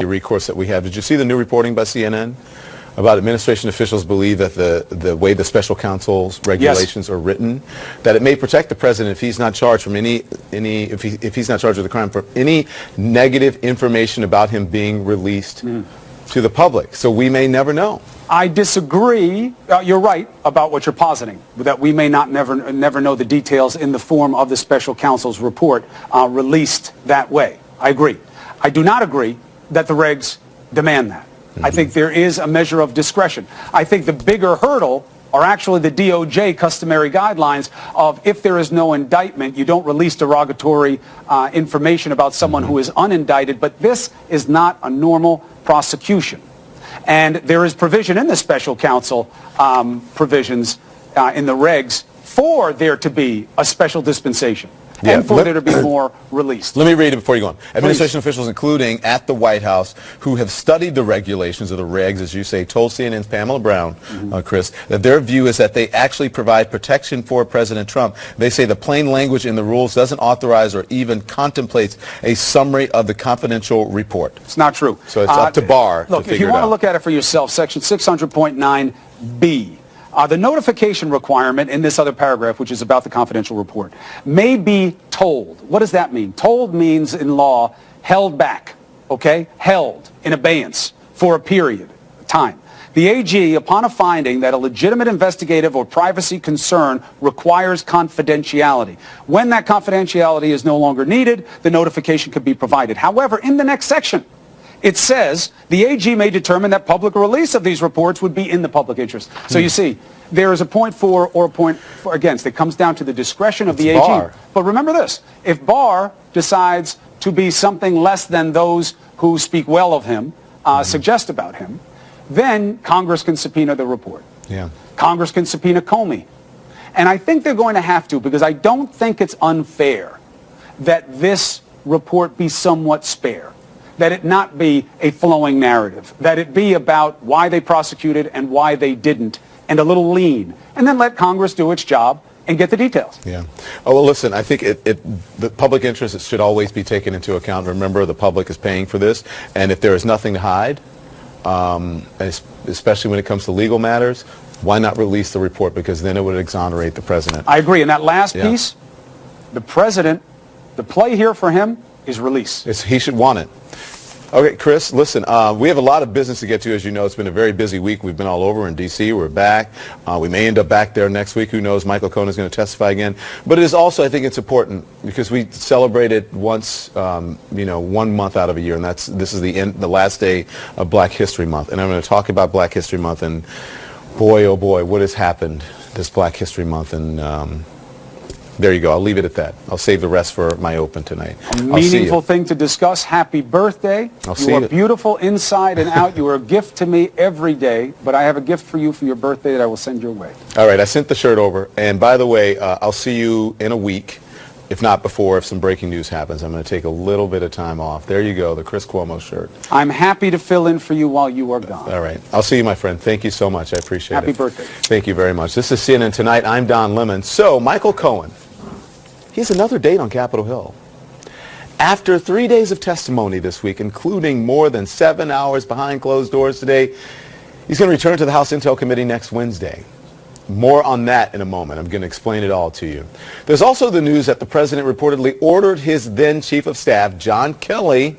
recourse that we have. Did you see the new reporting by CNN about administration officials believe that the way the special counsel's regulations are written, that it may protect the president if he's not charged from if he's not charged with a crime, for any negative information about him being released to the public. So we may never know. I disagree. You're right about what you're positing, that we may never know the details in the form of the special counsel's report released that way. I agree. I do not agree that the regs demand that. I think there is a measure of discretion. I think the bigger hurdle are actually the DOJ customary guidelines of, if there is no indictment, you don't release derogatory information about someone who is unindicted. But this is not a normal prosecution. And there is provision in the special counsel provisions in the regs for there to be a special dispensation. Yeah, and for there to be more released. Let me read it before you go on. Administration officials, including at the White House, who have studied the regulations of the regs, as you say, told CNN's Pamela Brown, Chris, that their view is that they actually provide protection for President Trump. They say the plain language in the rules doesn't authorize or even contemplates a summary of the confidential report. It's not true. So it's up to Barr to figure it out. Look, if you want to look at it for yourself, Section 600.9b. The notification requirement in this other paragraph, which is about the confidential report, may be told. What does that mean? Told means in law held back, okay? Held in abeyance for a period of time. The AG, upon a finding that a legitimate investigative or privacy concern requires confidentiality. When that confidentiality is no longer needed, the notification could be provided. However, in the next section, it says the AG may determine that public release of these reports would be in the public interest. So you see, there is a point for or a point for against. It comes down to the discretion of the AG. Barr. But remember this, if Barr decides to be something less than those who speak well of him, suggest about him, then Congress can subpoena the report. Yeah. Congress can subpoena Comey. And I think they're going to have to, because I don't think it's unfair that this report be somewhat spare, that it not be a flowing narrative, that it be about why they prosecuted and why they didn't, and a little lean, and then let Congress do its job and get the details. Yeah. Oh, well, listen, I think the public interest should always be taken into account. Remember, the public is paying for this, and if there is nothing to hide, especially when it comes to legal matters, why not release the report? Because then it would exonerate the president. I agree. And that last piece, the president, the play here for him is release. He should want it. Okay, Chris, listen, we have a lot of business to get to. As you know, it's been a very busy week. We've been all over in D.C. We're back. We may end up back there next week. Who knows? Michael Cohen is going to testify again. But it is also, I think it's important, because we celebrated once, 1 month out of a year, and this is the last day of Black History Month. And I'm going to talk about Black History Month, and boy, oh boy, what has happened this Black History Month. And there you go. I'll leave it at that. I'll save the rest for my open tonight. A meaningful thing to discuss. Happy birthday. You are beautiful inside and out. You are a gift to me every day, but I have a gift for you for your birthday that I will send your way. All right. I sent the shirt over. And by the way, I'll see you in a week, if not before, if some breaking news happens. I'm going to take a little bit of time off. There you go, the Chris Cuomo shirt. I'm happy to fill in for you while you are gone. All right. I'll see you, my friend. Thank you so much. I appreciate it. Happy birthday. Thank you very much. This is CNN Tonight. I'm Don Lemon. So, Michael Cohen. He has another date on Capitol Hill. After 3 days of testimony this week, including more than 7 hours behind closed doors today, he's going to return to the House Intel Committee next Wednesday. More on that in a moment. I'm going to explain it all to you. There's also the news that the president reportedly ordered his then chief of staff, John Kelly,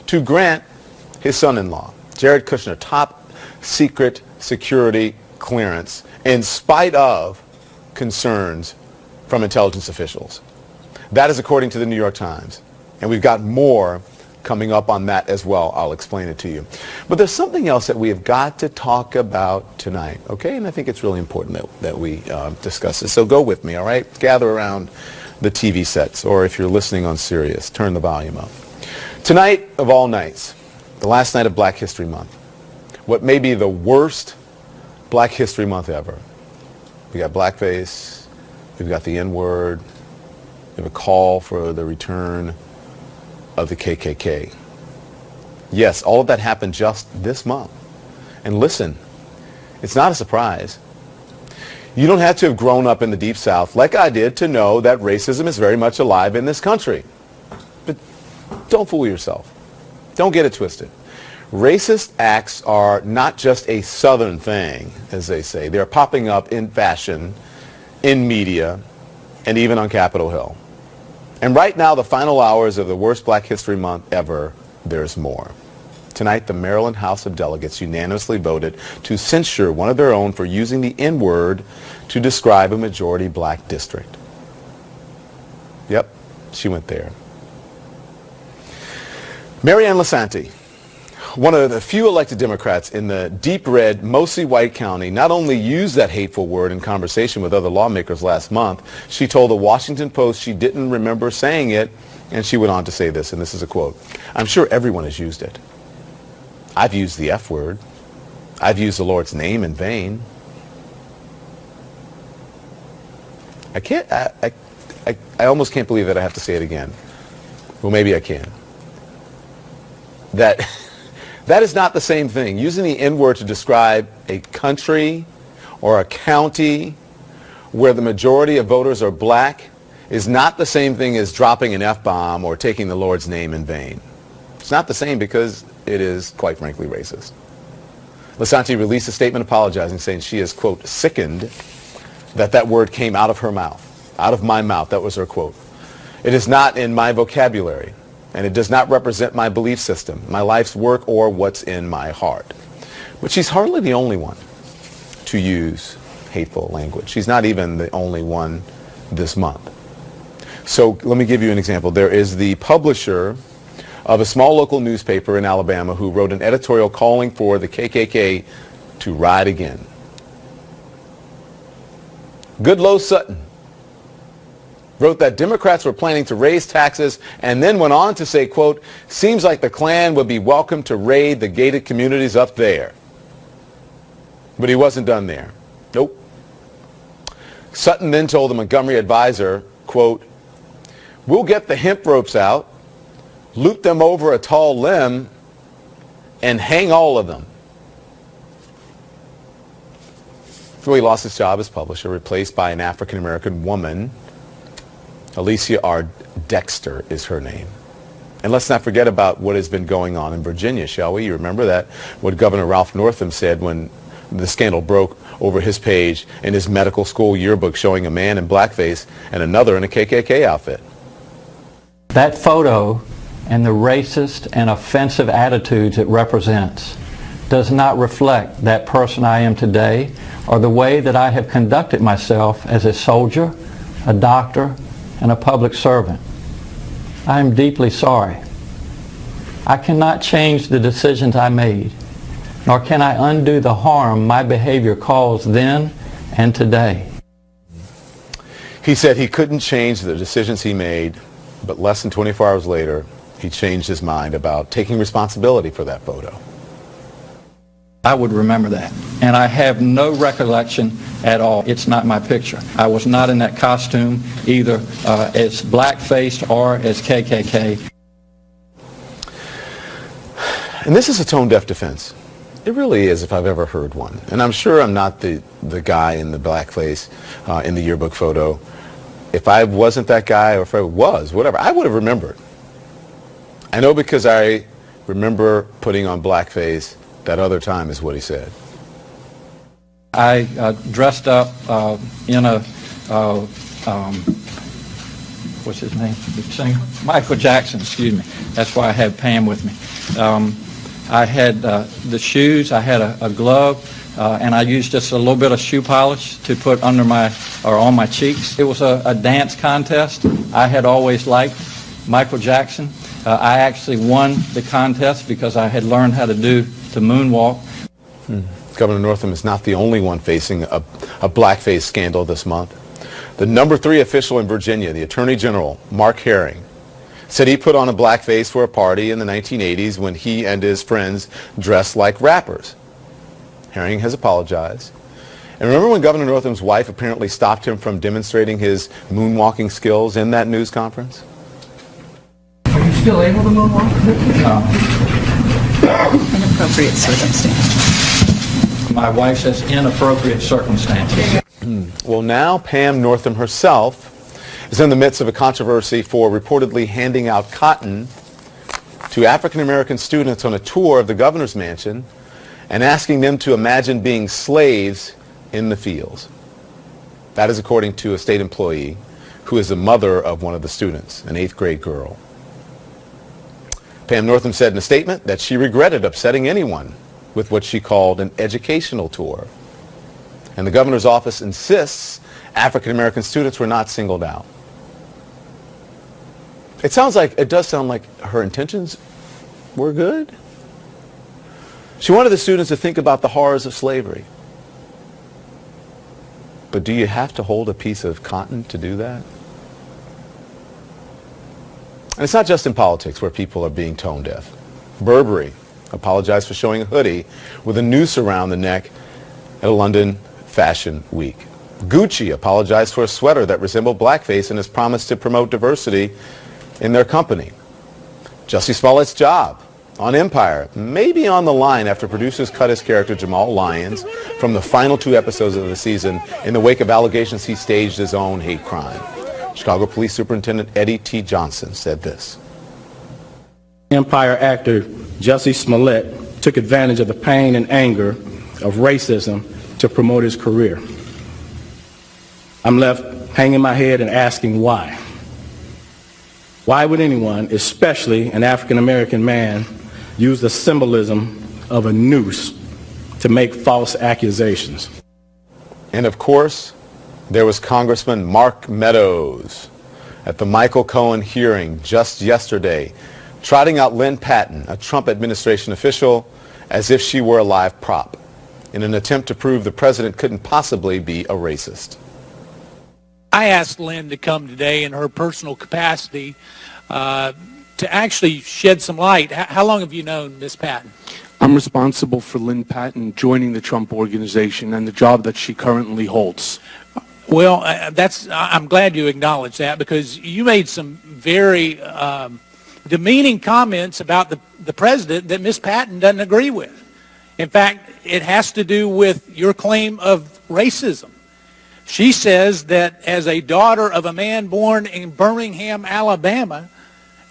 to grant his son-in-law, Jared Kushner, top secret security clearance in spite of concerns from intelligence officials. That is according to the New York Times. And we've got more coming up on that as well. I'll explain it to you. But there's something else that we have got to talk about tonight, okay? And I think it's really important that we discuss this. So go with me, all right? Gather around the TV sets, or if you're listening on Sirius, turn the volume up. Tonight of all nights, the last night of Black History Month, what may be the worst Black History Month ever. We got blackface, we've got the N-word, we have a call for the return of the KKK. Yes, all of that happened just this month. And listen, it's not a surprise. You don't have to have grown up in the Deep South like I did to know that racism is very much alive in this country. But don't fool yourself. Don't get it twisted. Racist acts are not just a Southern thing, as they say. They're popping up in fashion, in media, and even on Capitol Hill. And right now, the final hours of the worst Black History Month ever, there's more. Tonight, the Maryland House of Delegates unanimously voted to censure one of their own for using the N-word to describe a majority black district. Yep, she went there. Marianne Lasanti, one of the few elected Democrats in the deep red, mostly white county, not only used that hateful word in conversation with other lawmakers last month, she told the Washington Post she didn't remember saying it, and she went on to say this, and this is a quote, "I'm sure everyone has used it. I've used the F word. I've used the Lord's name in vain." I almost can't believe that I have to say it again. Well, maybe I can. That is not the same thing. Using the N-word to describe a country or a county where the majority of voters are black is not the same thing as dropping an F-bomb or taking the Lord's name in vain. It's not the same because it is, quite frankly, racist. Lasanti released a statement apologizing, saying she is, quote, sickened that word came out of her mouth, out of my mouth. That was her quote. "It is not in my vocabulary, and it does not represent my belief system, my life's work, or what's in my heart." But she's hardly the only one to use hateful language. She's not even the only one this month. So let me give you an example. There is the publisher of a small local newspaper in Alabama who wrote an editorial calling for the KKK to ride again. Goodloe Sutton wrote that Democrats were planning to raise taxes and then went on to say, quote, "Seems like the Klan would be welcome to raid the gated communities up there." But he wasn't done there. Nope. Sutton then told the Montgomery Advisor, quote, "We'll get the hemp ropes out, loop them over a tall limb, and hang all of them." So he lost his job as publisher, replaced by an African-American woman. Alicia R. Dexter is her name. And let's not forget about what has been going on in Virginia, shall we? You remember that, what Governor Ralph Northam said when the scandal broke over his page in his medical school yearbook showing a man in blackface and another in a KKK outfit. That photo and the racist and offensive attitudes it represents does not reflect that person I am today or the way that I have conducted myself as a soldier, a doctor, and a public servant. I am deeply sorry. I cannot change the decisions I made, nor can I undo the harm my behavior caused then and today. He said he couldn't change the decisions he made, but less than 24 hours later, he changed his mind about taking responsibility for that photo. I would remember that. And I have no recollection at all. It's not my picture. I was not in that costume either as black-faced or as KKK. And this is a tone-deaf defense. It really is, if I've ever heard one. And I'm sure I'm not the guy in the blackface in the yearbook photo. If I wasn't that guy, or if I was, whatever, I would have remembered. I know because I remember putting on blackface that other time, is what he said. I dressed up in a, what's his name? The singer? Michael Jackson, excuse me. That's why I had Pam with me. I had the shoes, I had a glove, and I used just a little bit of shoe polish to put under my, or on my cheeks. It was a dance contest. I had always liked Michael Jackson. I actually won the contest because I had learned how to do the moonwalk. Governor Northam is not the only one facing a blackface scandal this month. The number 3 official in Virginia, the Attorney General, Mark Herring, said he put on a blackface for a party in the 1980s when he and his friends dressed like rappers. Herring has apologized. And remember when Governor Northam's wife apparently stopped him from demonstrating his moonwalking skills in that news conference? Are you still able to moonwalk? Inappropriate circumstances. My wife says inappropriate circumstances. Well, now Pam Northam herself is in the midst of a controversy for reportedly handing out cotton to to African-American students on a tour of the governor's mansion and asking them to imagine being slaves in the fields. That is according to a state employee who is the mother of one of the students, an 8th grade girl. Pam Northam said in a statement that she regretted upsetting anyone with what she called an educational tour. And the governor's office insists African-American students were not singled out. It does sound like her intentions were good. She wanted the students to think about the horrors of slavery. But do you have to hold a piece of cotton to do that? And it's not just in politics where people are being tone deaf. Burberry apologized for showing a hoodie with a noose around the neck at a London Fashion Week. Gucci apologized for a sweater that resembled blackface and has promised to promote diversity in their company. Jussie Smollett's job on Empire may be on the line after producers cut his character Jamal Lyons from the final 2 episodes of the season in the wake of allegations he staged his own hate crime. Chicago Police Superintendent Eddie T. Johnson said this. Empire actor Jussie Smollett took advantage of the pain and anger of racism to promote his career. I'm left hanging my head and asking why. Why would anyone, especially an African-American man, use the symbolism of a noose to make false accusations? And of course, there was Congressman Mark Meadows at the Michael Cohen hearing just yesterday, trotting out Lynn Patton, a Trump administration official, as if she were a live prop, in an attempt to prove the president couldn't possibly be a racist. I asked Lynn to come today in her personal capacity to actually shed some light. How long have you known Ms. Patton? I'm responsible for Lynn Patton joining the Trump Organization and the job that she currently holds. Well, I'm glad you acknowledge that, because you made some very demeaning comments about the president that Ms. Patton doesn't agree with. In fact, it has to do with your claim of racism. She says that as a daughter of a man born in Birmingham, Alabama,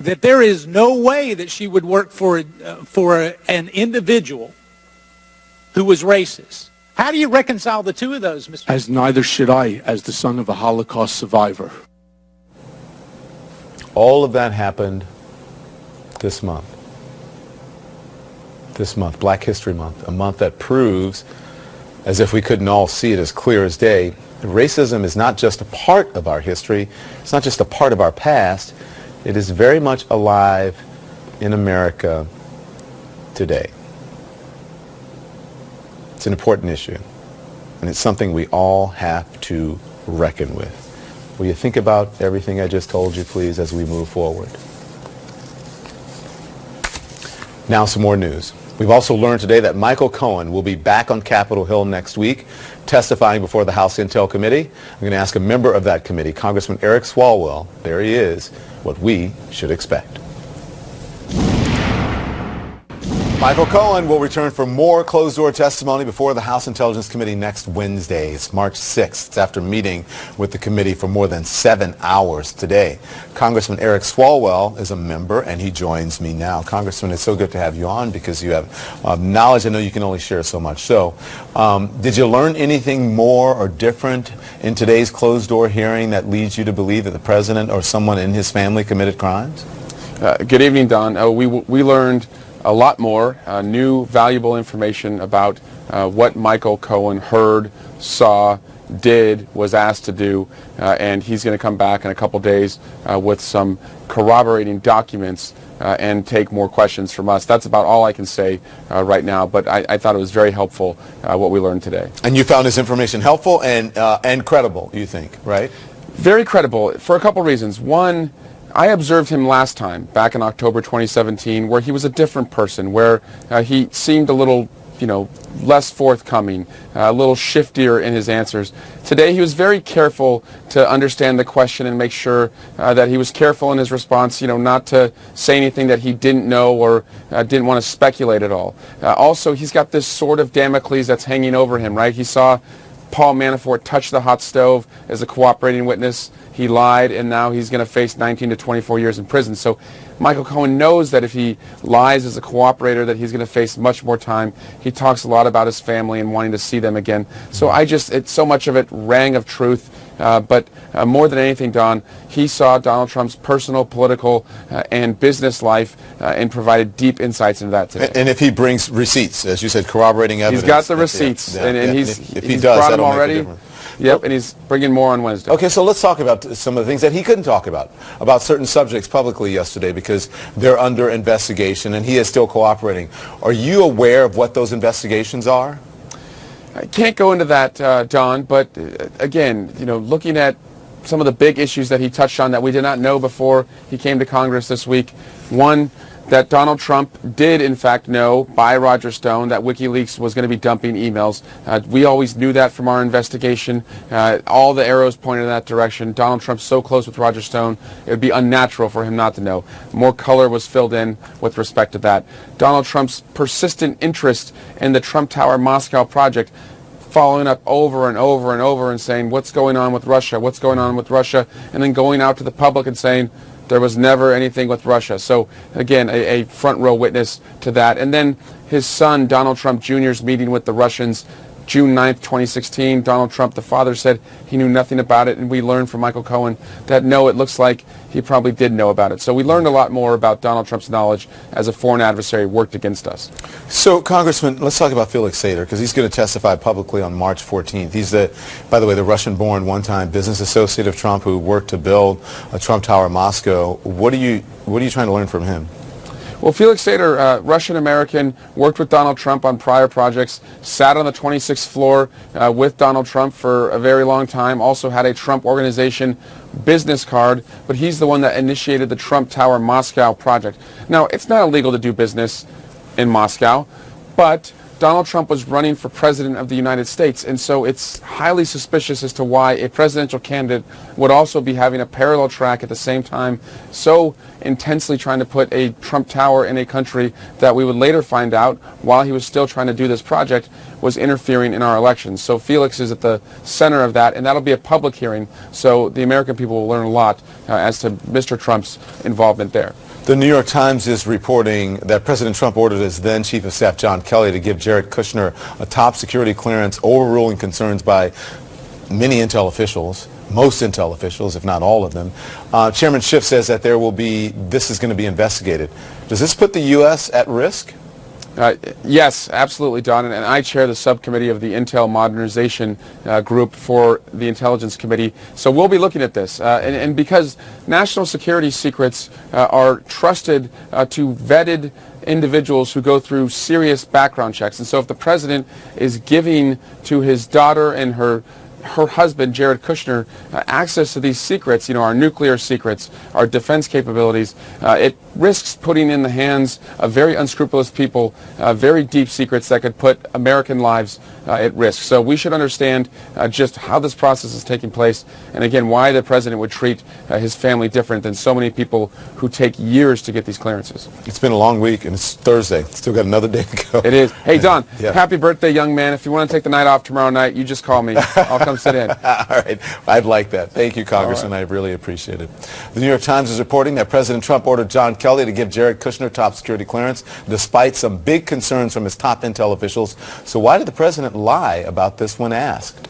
that there is no way that she would work for an individual who was racist. How do you reconcile the two of those, Mr. As neither should I, as the son of a Holocaust survivor. All of that happened this month. This month, Black History Month, a month that proves, as if we couldn't all see it as clear as day, racism is not just a part of our history, it's not just a part of our past, it is very much alive in America today. It's an important issue, and it's something we all have to reckon with. Will you think about everything I just told you, please, as we move forward? Now some more news. We've also learned today that Michael Cohen will be back on Capitol Hill next week, testifying before the House Intel Committee. I'm going to ask a member of that committee, Congressman Eric Swalwell, there he is, what we should expect. Michael Cohen will return for more closed-door testimony before the House Intelligence Committee next Wednesday. It's March 6th. It's after meeting with the committee for more than 7 hours today. Congressman Eric Swalwell is a member, and he joins me now. Congressman, it's so good to have you on because you have knowledge. I know you can only share so much. So, did you learn anything more or different in today's closed-door hearing that leads you to believe that the president or someone in his family committed crimes? Good evening, Don. We learned a lot more new, valuable information about what Michael Cohen heard, saw, did, was asked to do, and he's going to come back in a couple days with some corroborating documents and take more questions from us. That's about all I can say right now, but I thought it was very helpful what we learned today. And you found this information helpful and credible, you think, right? Very credible for a couple reasons. One, I observed him last time, back in October 2017, where he was a different person, where he seemed a little, less forthcoming, a little shiftier in his answers. Today he was very careful to understand the question and make sure that he was careful in his response, not to say anything that he didn't know or didn't want to speculate at all. Also, he's got this sword of Damocles that's hanging over him, right? He saw Paul Manafort touch the hot stove as a cooperating witness. he lied, and now he's going to face 19 to 24 years in prison. So Michael Cohen knows that if he lies as a cooperator, that he's going to face much more time. He talks a lot about his family and wanting to see them again. So it's so much of it rang of truth. But more than anything, Don, he saw Donald Trump's personal, political, and business life and provided deep insights into that today. And if he brings receipts, as you said, corroborating evidence. He's got the receipts, and he's brought them already. Yep, and he's bringing more on Wednesday. Okay, so let's talk about some of the things that he couldn't talk about certain subjects publicly yesterday because they're under investigation, and he is still cooperating. Are you aware of what those investigations are? I can't go into that, Don, but again, looking at some of the big issues that he touched on that we did not know before he came to Congress this week. One, that Donald Trump did in fact know by Roger Stone that WikiLeaks was going to be dumping emails. We always knew that from our investigation. All the arrows pointed in that direction. Donald Trump's so close with Roger Stone, it would be unnatural for him not to know. More color was filled in with respect to that. Donald Trump's persistent interest in the Trump Tower Moscow project, following up over and over and over and saying, what's going on with Russia, what's going on with Russia, and then going out to the public and saying, there was never anything with Russia. So, again, a front row witness to that. And then his son, Donald Trump Jr.'s meeting with the Russians June 9th, 2016. Donald Trump, the father, said he knew nothing about it, and we learned from Michael Cohen that, no, it looks like he probably did know about it. So we learned a lot more about Donald Trump's knowledge as a foreign adversary worked against us. So, Congressman, let's talk about Felix Sater, because he's going to testify publicly on March 14th. He's by the way, the Russian-born one-time business associate of Trump who worked to build a Trump Tower in Moscow. What are you trying to learn from him? Well, Felix Sater, Russian-American, worked with Donald Trump on prior projects, sat on the 26th floor with Donald Trump for a very long time, also had a Trump Organization business card, but he's the one that initiated the Trump Tower Moscow project. Now, it's not illegal to do business in Moscow, but Donald Trump was running for president of the United States, and so it's highly suspicious as to why a presidential candidate would also be having a parallel track at the same time, so intensely trying to put a Trump Tower in a country that we would later find out, while he was still trying to do this project, was interfering in our elections. So Felix is at the center of that, and that'll be a public hearing, so the American people will learn a lot as to Mr. Trump's involvement there. The New York Times is reporting that President Trump ordered his then Chief of Staff John Kelly to give Jared Kushner a top security clearance, overruling concerns by many intel officials, most intel officials, if not all of them. Chairman Schiff says that this is going to be investigated. Does this put the U.S. at risk? Yes, absolutely, Don, and I chair the subcommittee of the Intel Modernization Group for the Intelligence Committee, so we'll be looking at this. And because national security secrets are trusted to vetted individuals who go through serious background checks, and so if the president is giving to his daughter and her husband, Jared Kushner, access to these secrets, our nuclear secrets, our defense capabilities, it risks putting in the hands of very unscrupulous people very deep secrets that could put American lives at risk. So we should understand just how this process is taking place, and again, why the president would treat his family different than so many people who take years to get these clearances. It's been a long week, and it's Thursday. Still got another day to go. It is. Hey, Don, yeah. Happy birthday, young man. If you want to take the night off tomorrow night, you just call me. I'll come sit in. All right. I'd like that. Thank you, Congressman. Right. I really appreciate it. The New York Times is reporting that President Trump ordered John Kelly to give Jared Kushner top security clearance despite some big concerns from his top intel officials. So why did the president lie about this when asked?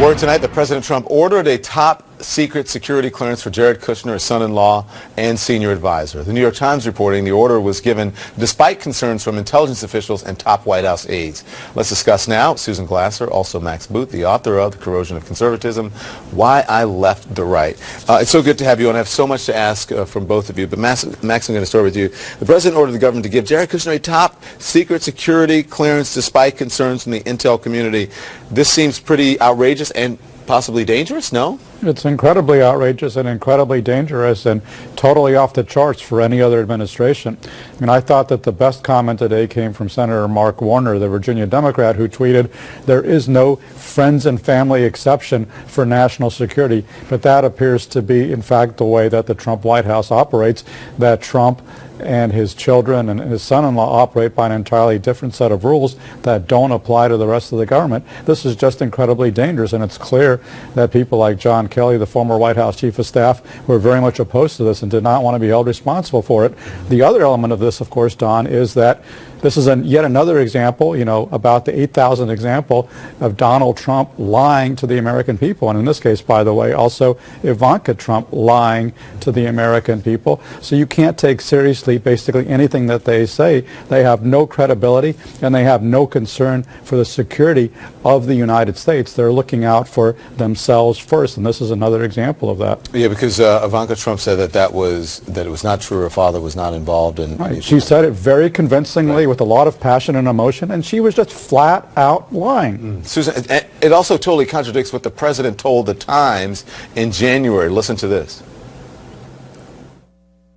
Word tonight that President Trump ordered a top secret security clearance for Jared Kushner, his son-in-law and senior advisor. The New York Times reporting the order was given despite concerns from intelligence officials and top White House aides. Let's discuss now with Susan Glasser, also Max Boot, the author of The Corrosion of Conservatism, Why I Left the Right. It's so good to have you, and I have so much to ask from both of you. But Max, I'm going to start with you. The president ordered the government to give Jared Kushner a top secret security clearance despite concerns from the intel community. This seems pretty outrageous and possibly dangerous, no? It's incredibly outrageous and incredibly dangerous and totally off the charts for any other administration. I mean, I thought that the best comment today came from Senator Mark Warner, the Virginia Democrat, who tweeted, "There is no friends and family exception for national security." But that appears to be, in fact, the way that the Trump White House operates, that Trump and his children and his son-in-law operate by an entirely different set of rules that don't apply to the rest of the government. This is just incredibly dangerous, and it's clear that people like John Kelly, the former White House Chief of Staff, were very much opposed to this and did not want to be held responsible for it. The other element of this, of course, Don, is that this is yet another example, about the 8,000 example of Donald Trump lying to the American people. And in this case, by the way, also Ivanka Trump lying to the American people. So you can't take seriously basically anything that they say. They have no credibility, and they have no concern for the security of the United States. They're looking out for themselves first, and this is another example of that. Yeah, because Ivanka Trump said that it was not true. Her father was not involved in. Right. She said it very convincingly, with a lot of passion and emotion, and she was just flat out lying. Susan, it also totally contradicts what the president told the Times in January. Listen to this.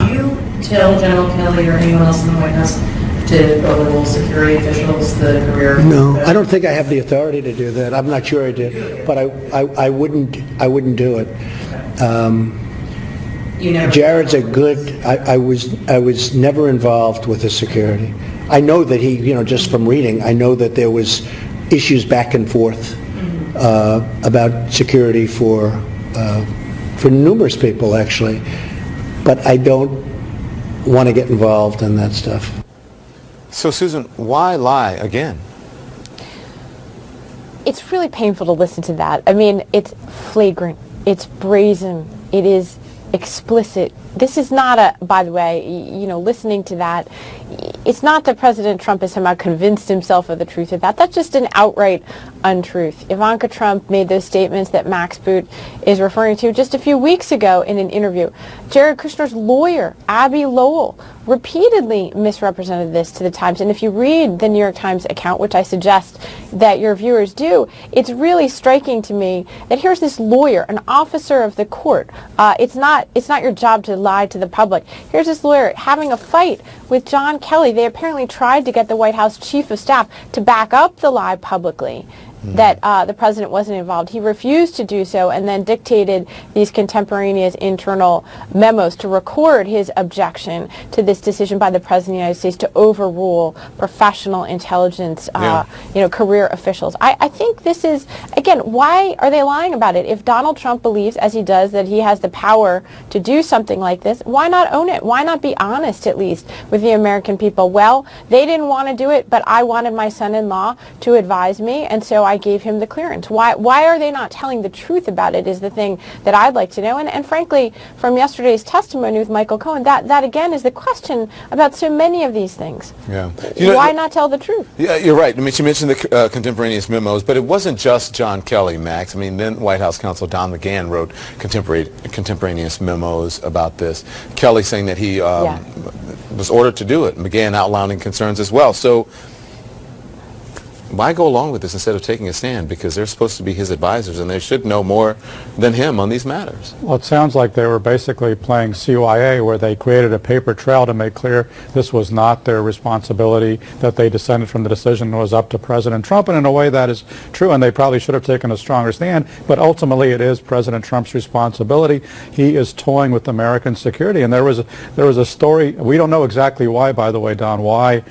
You tell General Kelly or anyone else in the White House to overrule security officials, the career? No, I don't think I have the authority to do that. I'm not sure I did, but I wouldn't do it. Jared's a good. I was never involved with the security. I know that he, just from reading, I know that there was issues back and forth about security for numerous people, actually. But I don't want to get involved in that stuff. So, Susan, why lie again? It's really painful to listen to that. I mean, it's flagrant. It's brazen. It is explicit. This is not by the way, listening to that, it's not that President Trump has somehow convinced himself of the truth of that. That's just an outright untruth. Ivanka Trump made those statements that Max Boot is referring to just a few weeks ago in an interview. Jared Kushner's lawyer, Abby Lowell, repeatedly misrepresented this to the Times. And if you read the New York Times account, which I suggest that your viewers do, it's really striking to me that here's this lawyer, an officer of the court. It's not your job to lie to the public. Here's this lawyer having a fight with John Kelly. They apparently tried to get the White House Chief of Staff to back up the lie publicly that the president wasn't involved. He refused to do so and then dictated these contemporaneous internal memos to record his objection to this decision by the president of the United States to overrule professional intelligence, career officials. I think this is, again, why are they lying about it? If Donald Trump believes, as he does, that he has the power to do something like this, why not own it? Why not be honest, at least, with the American people? Well, they didn't want to do it, but I wanted my son-in-law to advise me, and so I gave him the clearance. Why are they not telling the truth about it is the thing that I'd like to know. And frankly, from yesterday's testimony with Michael Cohen, that again is the question about so many of these things. Yeah. Why not tell the truth? Yeah, you're right. I mean, she mentioned the contemporaneous memos, but it wasn't just John Kelly, Max. I mean, then White House counsel Don McGahn wrote contemporaneous memos about this. Kelly saying that he was ordered to do it. McGahn outlining concerns as well. So why go along with this instead of taking a stand? Because they're supposed to be his advisors, and they should know more than him on these matters. Well, it sounds like they were basically playing CYA, where they created a paper trail to make clear this was not their responsibility, that they descended from the decision was up to President Trump, and in a way that is true, and they probably should have taken a stronger stand, but ultimately it is President Trump's responsibility. He is toying with American security, and there was a story, we don't know exactly why, by the way, Don, why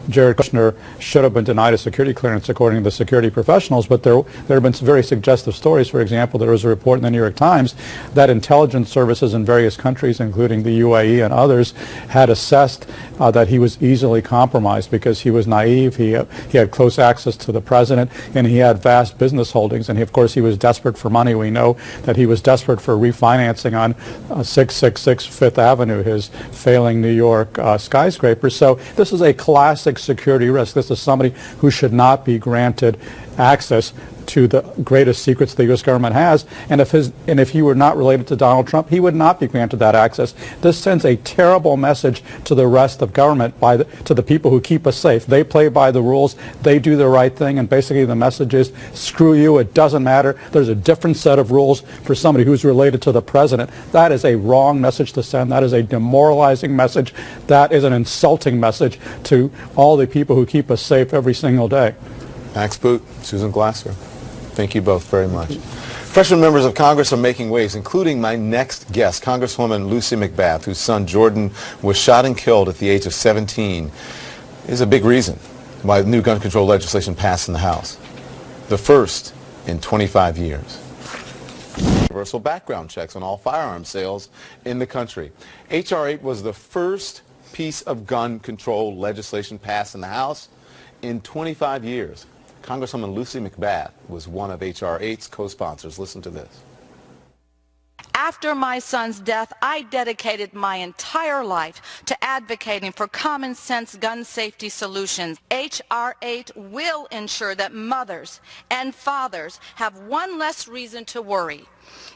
Jared Kushner should have been denied a security clearance according to the security professionals, but there have been some very suggestive stories. For example, there was a report in the New York Times that intelligence services in various countries, including the UAE and others, had assessed that he was easily compromised because he was naive, he had close access to the president, and he had vast business holdings, and of course he was desperate for money. We know that he was desperate for refinancing on 666 Fifth Avenue, his failing New York skyscraper. So this is a classic security risk. This is somebody who should not be granted access to the greatest secrets the U.S. government has, and if he were not related to Donald Trump, he would not be granted that access. This sends a terrible message to the rest of government, to the people who keep us safe. They play by the rules, they do the right thing, and basically the message is, screw you, it doesn't matter. There's a different set of rules for somebody who's related to the president. That is a wrong message to send. That is a demoralizing message. That is an insulting message to all the people who keep us safe every single day. Max Boot, Susan Glasser, thank you both very much. Freshman members of Congress are making waves, including my next guest, Congresswoman Lucy McBath, whose son Jordan was shot and killed at the age of 17, is a big reason why new gun control legislation passed in the House. The first in 25 years. Universal background checks on all firearms sales in the country. H.R. 8 was the first piece of gun control legislation passed in the House in 25 years. Congresswoman Lucy McBath was one of H.R. 8's co-sponsors. Listen to this. After my son's death, I dedicated my entire life to advocating for common sense gun safety solutions. H.R. 8 will ensure that mothers and fathers have one less reason to worry.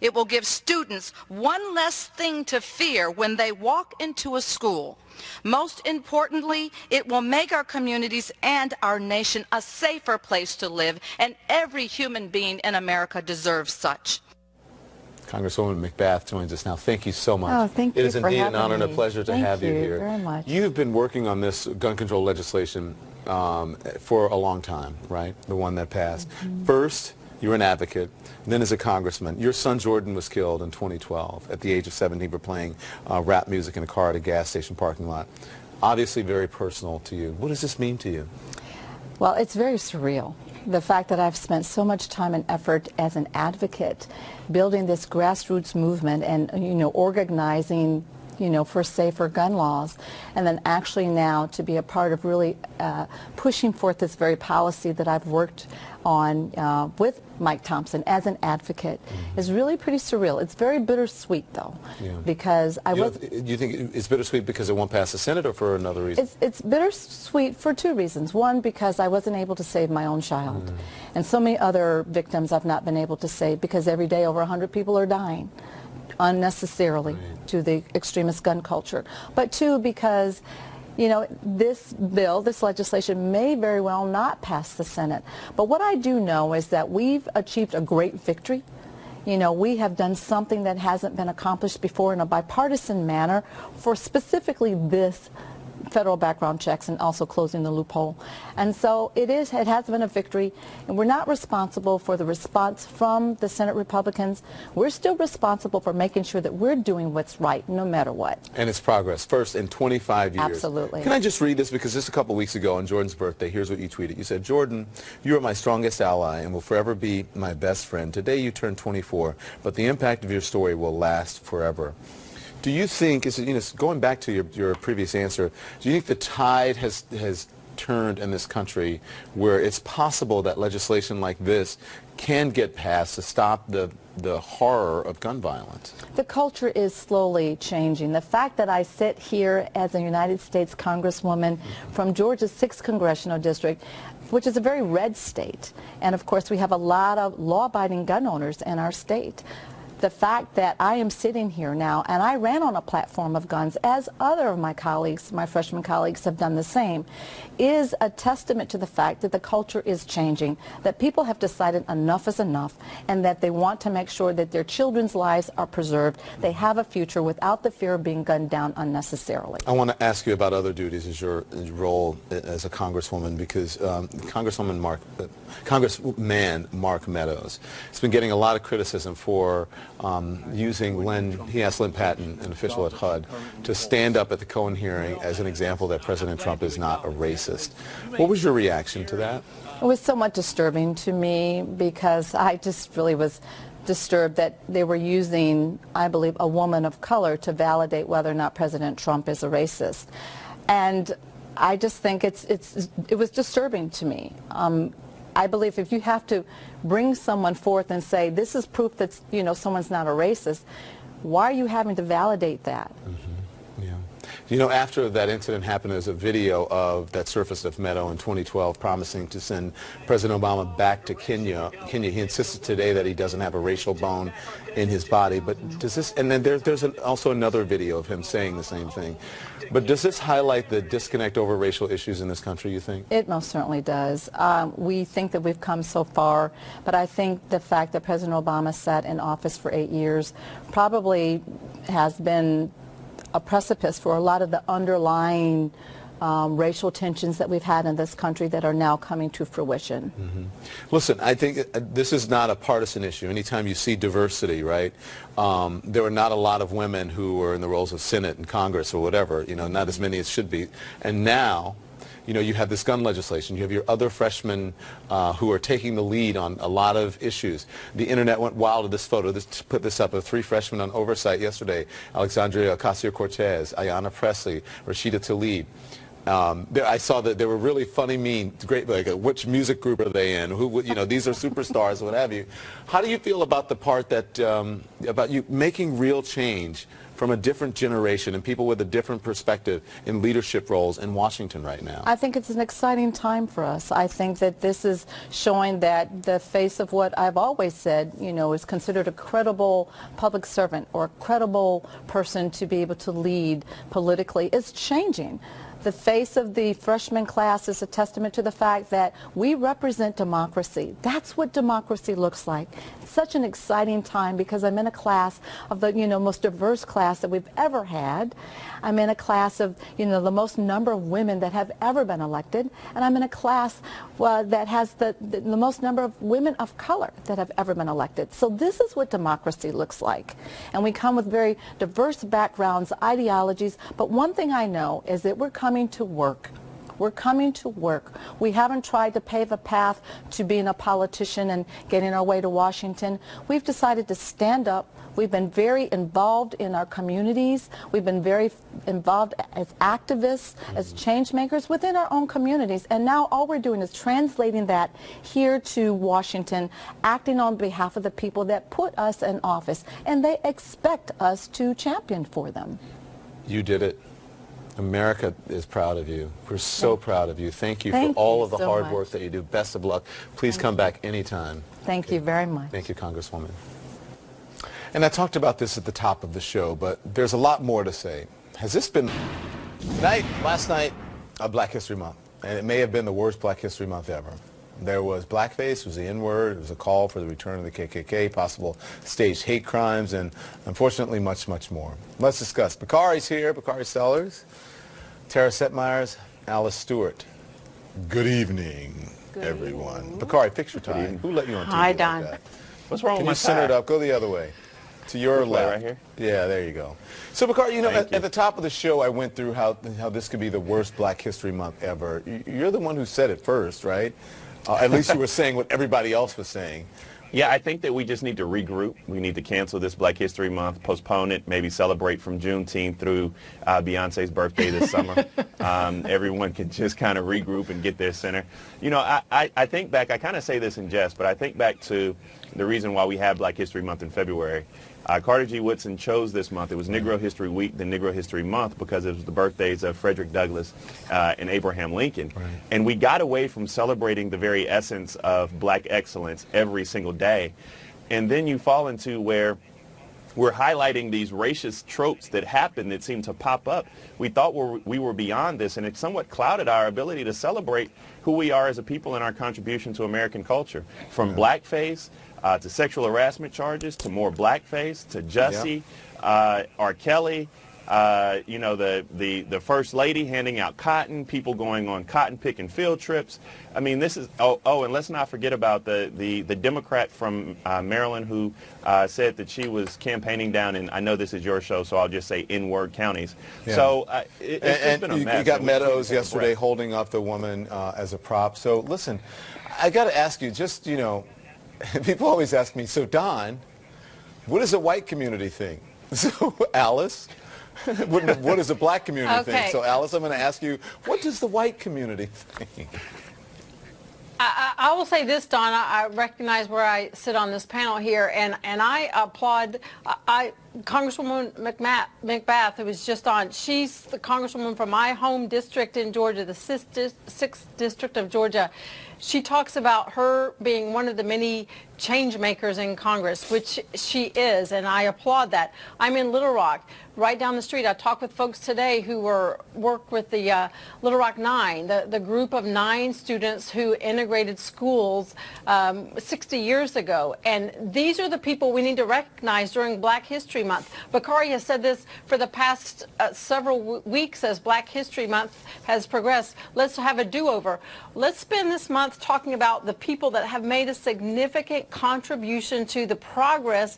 It will give students one less thing to fear when they walk into a school. Most importantly, it will make our communities and our nation a safer place to live, and every human being in America deserves such. Congresswoman McBath joins us now. Thank you so much. Oh, thank you. It is indeed an honor and a pleasure to have you here. Thank you very much. You've been working on this gun control legislation for a long time, right? The one that passed. First, you were an advocate, then as a congressman. Your son Jordan was killed in 2012 at the age of 17 for playing rap music in a car at a gas station parking lot. Obviously very personal to you. What does this mean to you? Well, it's very surreal. The fact that I've spent so much time and effort as an advocate building this grassroots movement and, organizing, for safer gun laws, and then actually now to be a part of really pushing forth this very policy that I've worked on with Mike Thompson as an advocate is really pretty surreal. It's very bittersweet, though, because you think it's bittersweet because it won't pass the Senate, or for another reason? It's bittersweet for two reasons. One, because I wasn't able to save my own child, and so many other victims I've not been able to save because every day over 100 people are dying unnecessarily to the extremist gun culture. But two, because this bill, this legislation may very well not pass the Senate. But what I do know is that we've achieved a great victory. We have done something that hasn't been accomplished before in a bipartisan manner for specifically this federal background checks and also closing the loophole. And so it has been a victory, and we're not responsible for the response from the Senate Republicans. We're still responsible for making sure that we're doing what's right no matter what. And it's progress. First in 25 years. Absolutely. Can I just read this, because just a couple weeks ago on Jordan's birthday, here's what you tweeted. You said, "Jordan, you are my strongest ally and will forever be my best friend. Today you turned 24, but the impact of your story will last forever." Do you think, going back to your previous answer, do you think the tide has turned in this country where it's possible that legislation like this can get passed to stop the horror of gun violence? The culture is slowly changing. The fact that I sit here as a United States Congresswoman from Georgia's 6th Congressional District, which is a very red state, and of course we have a lot of law-abiding gun owners in our state. The fact that I am sitting here now, and I ran on a platform of guns, as other of my colleagues, my freshman colleagues have done the same, is a testament to the fact that the culture is changing, that people have decided enough is enough, and that they want to make sure that their children's lives are preserved. They have a future without the fear of being gunned down unnecessarily. I want to ask you about other duties as your role as a congresswoman, because Congressman Mark Meadows has been getting a lot of criticism for using he asked Lynn Patton, an official at HUD, to stand up at the Cohen hearing as an example that President Trump is not a racist. What was your reaction to that? It was somewhat disturbing to me, because I just really was disturbed that they were using, I believe, a woman of color to validate whether or not President Trump is a racist. And I just think it was disturbing to me. I believe if you have to bring someone forth and say, this is proof that someone's not a racist, why are you having to validate that? After that incident happened, there's a video that surfaced of Meadow in 2012 promising to send President Obama back to Kenya. He insisted today that he doesn't have a racial bone in his body. But does this, and then there's also another video of him saying the same thing. But does this highlight the disconnect over racial issues in this country, you think? It most certainly does. We think that we've come so far, but I think the fact that President Obama sat in office for 8 years probably has been a precipice for a lot of the underlying racial tensions that we've had in this country that are now coming to fruition. Listen, I think this is not a partisan issue. Anytime you see diversity, right, there are not a lot of women who were in the roles of Senate and Congress or whatever, you know, not as many as should be. And now, you know, you have this gun legislation. You have your other freshmen who are taking the lead on a lot of issues. The internet went wild with this photo. Put this up of 3 freshmen on oversight yesterday: Alexandria Ocasio-Cortez, Ayanna Pressley, Rashida Tlaib. I saw that there were really funny memes, great, like which music group are they in? Who, you know, these are superstars, what have you. How do you feel about the part that about you making real change from a different generation and people with a different perspective in leadership roles in Washington right now? I think it's an exciting time for us. I think that this is showing that the face of what I've always said, you know, is considered a credible public servant or a credible person to be able to lead politically is changing. The face of the freshman class is a testament to the fact that we represent democracy. That's what democracy looks like. It's such an exciting time because I'm in a class of the, you know, most diverse class that we've ever had. I'm in a class of, you know, the most number of women that have ever been elected, and I'm in a class that has the most number of women of color that have ever been elected. So this is what democracy looks like. And we come with very diverse backgrounds, ideologies, but one thing I know is that we're coming to work. We're coming to work. We haven't tried to pave a path to being a politician and getting our way to Washington. We've decided to stand up. We've been very involved in our communities. We've been very involved as activists, as change makers within our own communities. And now all we're doing is translating that here to Washington, acting on behalf of the people that put us in office. And they expect us to champion for them. You did it. America is proud of you. We're so proud of you. Thank you for all of the hard work that you do. Best of luck. Please come back anytime. Thank you very much. Thank you, Congresswoman. And I talked about this at the top of the show, but there's a lot more to say. Has this been last night, Black History Month, and it may have been the worst Black History Month ever. There was blackface, it was the N-word, it was a call for the return of the KKK, possible staged hate crimes, and unfortunately much, much more. Let's discuss. Bakari's here, Bakari Sellers, Tara Setmyers, Alice Stewart. Good evening, everyone. Bakari, fix your tie. Who let you on TV? Hi, Don. Like that? What's wrong with my tie? Can you center it up? Go the other way. To your left. Right here? Yeah, there you go. So, Bakari, you know, at the top of the show, I went through how this could be the worst Black History Month ever. You're the one who said it first, right? At least you were saying what everybody else was saying. Yeah, I think that we just need to regroup. We need to cancel this Black History Month, postpone it, maybe celebrate from Juneteenth through Beyonce's birthday this summer. Everyone can just kind of regroup and get their center. You know, I think back, I kind of say this in jest, but I think back to the reason why we have Black History Month in February. Carter G. Woodson chose this month. It was Negro History Week, then Negro History Month, because it was the birthdays of Frederick Douglass and Abraham Lincoln. Right. And we got away from celebrating the very essence of black excellence every single day. And then you fall into where we're highlighting these racist tropes that happen that seem to pop up. We thought we were beyond this, and it somewhat clouded our ability to celebrate who we are as a people and our contribution to American culture. From blackface to sexual harassment charges, to more blackface, to Jussie, R. Kelly, you know, the First Lady handing out cotton, people going on cotton picking field trips. I mean, this is, and let's not forget about the Democrat from Maryland who said that she was campaigning down in, I know this is your show, so I'll just say N-word counties. Yeah. So it's been a mess. You got Meadows yesterday holding up the woman as a prop. So listen, I got to ask you, just, you know, people always ask me, so Don, what does the white community think? So Alice, what does the black community think? So Alice, I'm going to ask you, what does the white community think? I will say this, Don. I recognize where I sit on this panel here, and I applaud Congresswoman McBath, who was just on. She's the congresswoman from my home district in Georgia, the 6th District of Georgia. She talks about her being one of the many change makers in Congress, which she is, and I applaud that. I'm in Little Rock, right down the street. I talked with folks today who work with the Little Rock 9, the group of 9 students who integrated schools 60 years ago. And these are the people we need to recognize during Black History History Month. Bakari has said this for the past several weeks as Black History Month has progressed. Let's have a do-over. Let's spend this month talking about the people that have made a significant contribution to the progress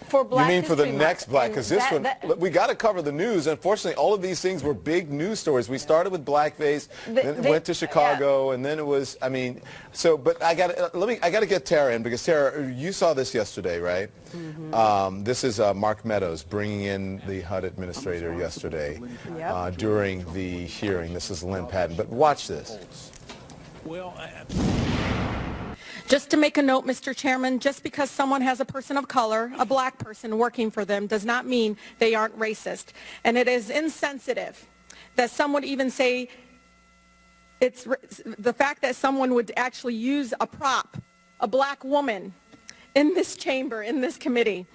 for Black History Month. You mean for the next Black, because this one, we got to cover the news. Unfortunately, all of these things were big news stories. We started with blackface, then it went to Chicago, and then it was, I mean, so, but I got to get Tara in, because Tara, you saw this yesterday, right? Mm-hmm. This is Mark Meadows bringing in the HUD administrator yesterday during the hearing. This is Lynn Patton, but watch this. Well, just to make a note, Mr. Chairman, just because someone has a person of color, a black person working for them, does not mean they aren't racist. And it is insensitive that some would even say it's the fact that someone would actually use a prop, a black woman, in this chamber, in this committee,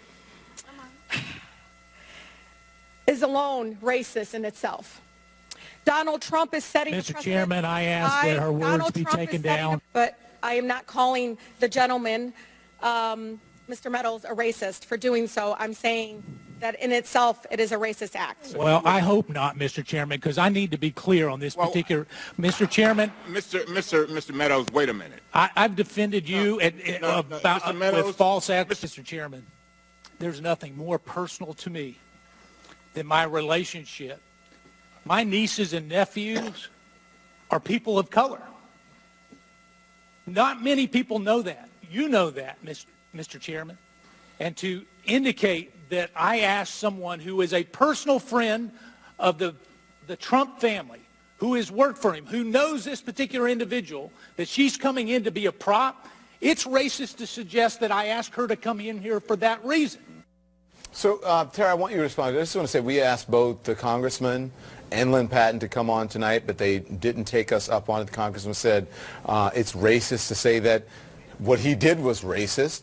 is alone racist in itself. Donald Trump is setting Mr. Chairman, I ask that her words be taken down. But I am not calling the gentleman, Mr. Meadows, a racist for doing so. I'm saying that in itself it is a racist act. Well, I hope not, Mr. Chairman, because I need to be clear on this particular. Mr. Chairman. Mr. Meadows, wait a minute. I've defended you with false accusations. Mr. Chairman, there's nothing more personal to me than my relationship. My nieces and nephews are people of color. Not many people know that. You know that, Mr. Chairman. And to indicate that I asked someone who is a personal friend of the Trump family, who has worked for him, who knows this particular individual, that she's coming in to be a prop, it's racist to suggest that I asked her to come in here for that reason. So, Tara, I want you to respond. I just want to say we asked both the congressman and Lynn Patton to come on tonight, but they didn't take us up on it. The congressman said it's racist to say that what he did was racist.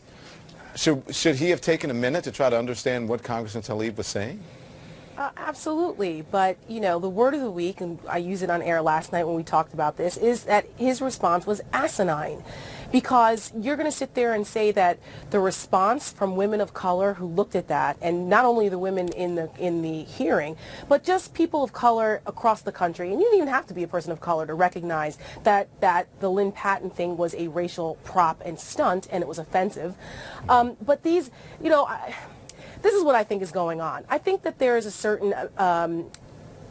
Should he have taken a minute to try to understand what Congressman Tlaib was saying? Absolutely, but you know, the word of the week, and I used it on air last night when we talked about this, is that his response was asinine. Because you're going to sit there and say that the response from women of color who looked at that, and not only the women in the hearing, but just people of color across the country, and you don't even have to be a person of color to recognize that the Lynn Patton thing was a racial prop and stunt, and it was offensive. But these, you know, this is what I think is going on. I think that there is a certain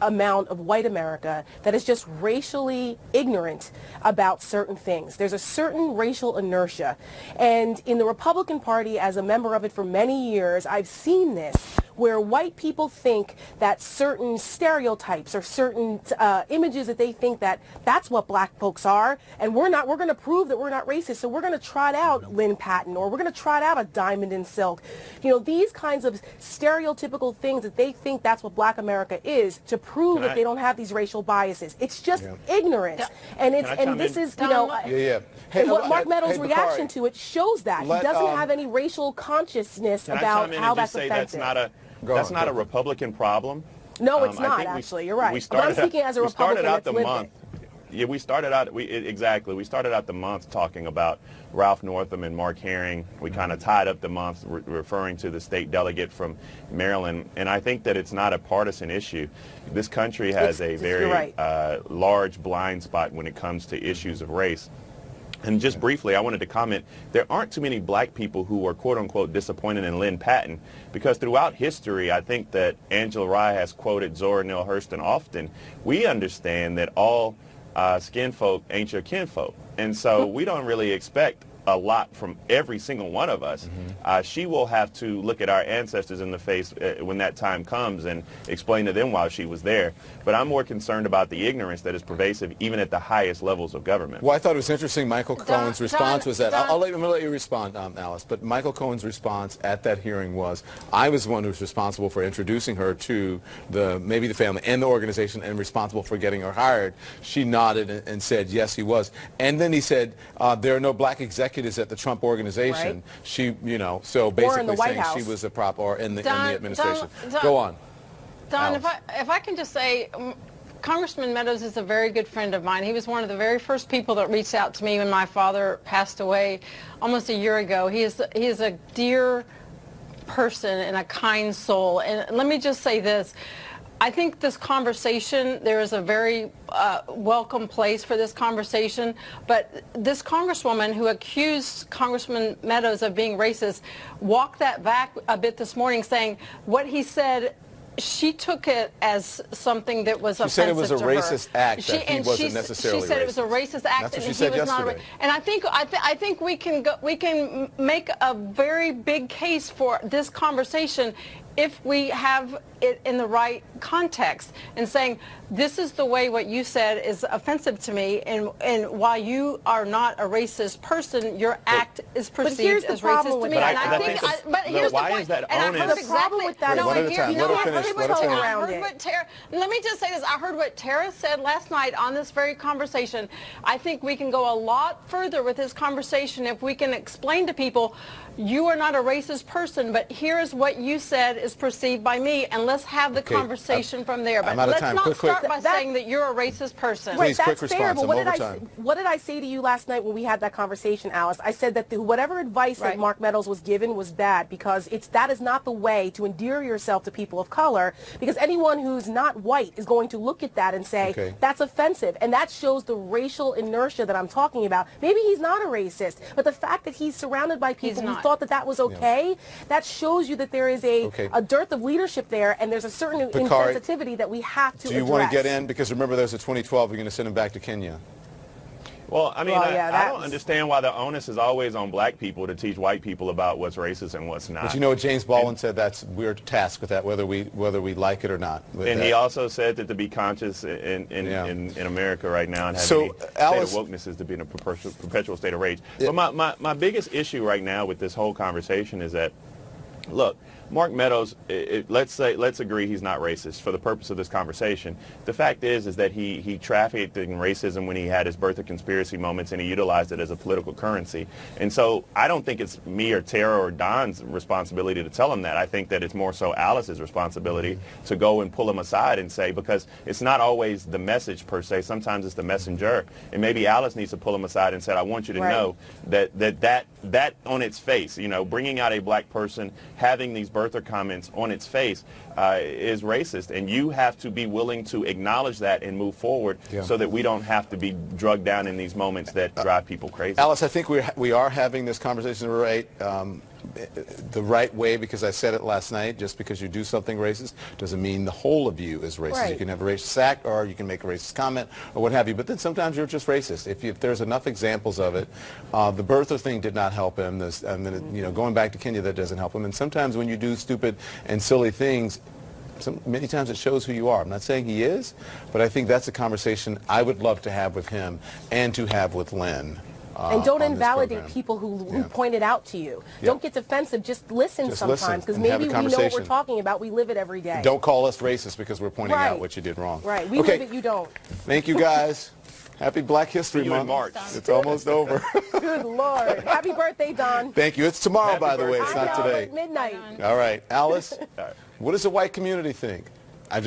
amount of white America that is just racially ignorant about certain things. There's a certain racial inertia. And in the Republican Party, as a member of it for many years, I've seen this, where white people think that certain stereotypes or certain images that they think that that's what black folks are, and we're going to prove that we're not racist, so we're going to trot out Lynn Patton, or we're going to trot out a Diamond in Silk. You know, these kinds of stereotypical things that they think that's what black America is, to prove that they don't have these racial biases. It's just ignorance. And this is, you know, Hey, what Mark Meadows' reaction to it shows that. He doesn't have any racial consciousness about how that's offensive. That's not a Republican problem. No, it's not, actually. You're right. But I'm speaking as a Republican that's lived it. Yeah, we started out the month talking about Ralph Northam and Mark Herring. We kind of tied up the month referring to the state delegate from Maryland. And I think that it's not a partisan issue. This country has a very large blind spot when it comes to issues of race. And just briefly, I wanted to comment, there aren't too many black people who are quote-unquote disappointed in Lynn Patton, because throughout history, I think that Angela Rye has quoted Zora Neale Hurston often. We understand that all skin folk ain't your kinfolk. And so we don't really expect a lot from every single one of us. She will have to look at our ancestors in the face when that time comes and explain to them why she was there. But I'm more concerned about the ignorance that is pervasive even at the highest levels of government. Well, I thought it was interesting. Michael Cohen's response was that, I'll let you respond, Alice, but Michael Cohen's response at that hearing was, I was the one who was responsible for introducing her to maybe the family and the organization, and responsible for getting her hired. She nodded and said, yes, he was. And then he said, there are no black executives at the Trump organization. She, you know, so basically saying she was a prop, or in the administration. Go on. Don, if I can just say, Congressman Meadows is a very good friend of mine. He was one of the very first people that reached out to me when my father passed away almost a year ago. He is a dear person and a kind soul. And let me just say this. I think this conversation, there is a very welcome place for this conversation, but this congresswoman who accused Congressman Meadows of being racist walked that back a bit this morning, saying what he said, she took it as something that was offensive to her. She said it was a racist act, that he wasn't necessarily racist. She said it was a racist act, That's what and she said he was yesterday. not. And I think we can make a very big case for this conversation if we have it in the right context and saying, this is the way what you said is offensive to me, and while you are not a racist person, your act is perceived as racist to me. And I think, but here's the point. why is that And I heard onus? The problem with that is One at a time. Let her finish. Let her finish. Let me just say this. I heard what Tara said last night on this very conversation. I think we can go a lot further with this conversation if we can explain to people, you are not a racist person, but here is what you said is perceived by me, and let's have the conversation from there. But let's not start by saying that you're a racist person. Right, that's fair, but what did I say to you last night when we had that conversation, Alice? I said that whatever advice that Mark Meadows was given was bad, because that is not the way to endear yourself to people of color, because anyone who's not white is going to look at that and say, that's offensive, and that shows the racial inertia that I'm talking about. Maybe he's not a racist, but the fact that he's surrounded by people who thought that was okay, that shows you that there is a dearth of leadership there, and there's a certain insensitivity that we have to address. Do you want to get in? Because remember, there's a 2012, we're going to send him back to Kenya. Well, I mean, I don't understand why the onus is always on black people to teach white people about what's racist and what's not. But you know, James Baldwin said we're tasked with that, whether we like it or not. And he also said that to be conscious in America right now and have any state of wokeness is to be in a perpetual state of rage. But my biggest issue right now with this whole conversation is that, look, Mark Meadows, let's agree he's not racist for the purpose of this conversation. The fact is that he trafficked in racism when he had his birther conspiracy moments, and he utilized it as a political currency. And so I don't think it's me or Tara or Don's responsibility to tell him that. I think that it's more so Alice's responsibility to go and pull him aside and say, because it's not always the message per se, sometimes it's the messenger. And maybe Alice needs to pull him aside and say, I want you to know that on its face, you know, bringing out a black person, having these birther comments on its face is racist, and you have to be willing to acknowledge that and move forward so that we don't have to be drugged down in these moments that drive people crazy. Alice, I think we are having this conversation the right way, because I said it last night. Just because you do something racist doesn't mean the whole of you is racist. You can have a racist act, or you can make a racist comment, or what have you, but then sometimes you're just racist. If there's enough examples of it, the birther thing did not help him, going back to Kenya, that doesn't help him, and sometimes when you do stupid and silly things, many times it shows who you are. I'm not saying he is, but I think that's a conversation I would love to have with him and to have with Lynn. And don't invalidate people who point it out to you. Don't get defensive. Just listen sometimes, because maybe we know what we're talking about. We live it every day. Don't call us racist because we're pointing out what you did wrong. Right. We live it, you don't. Thank you, guys. Happy Black History Month. In March. It's almost over. Good Lord. Happy birthday, Don. Thank you. It's tomorrow, by the way. It's not today. At midnight. All right. Alice, what does the white community think? I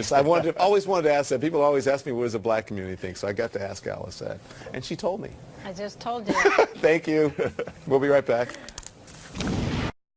always wanted to ask that. People always ask me, what does the black community think? So I got to ask Alice that. And she told me. I just told you. Thank you. We'll be right back.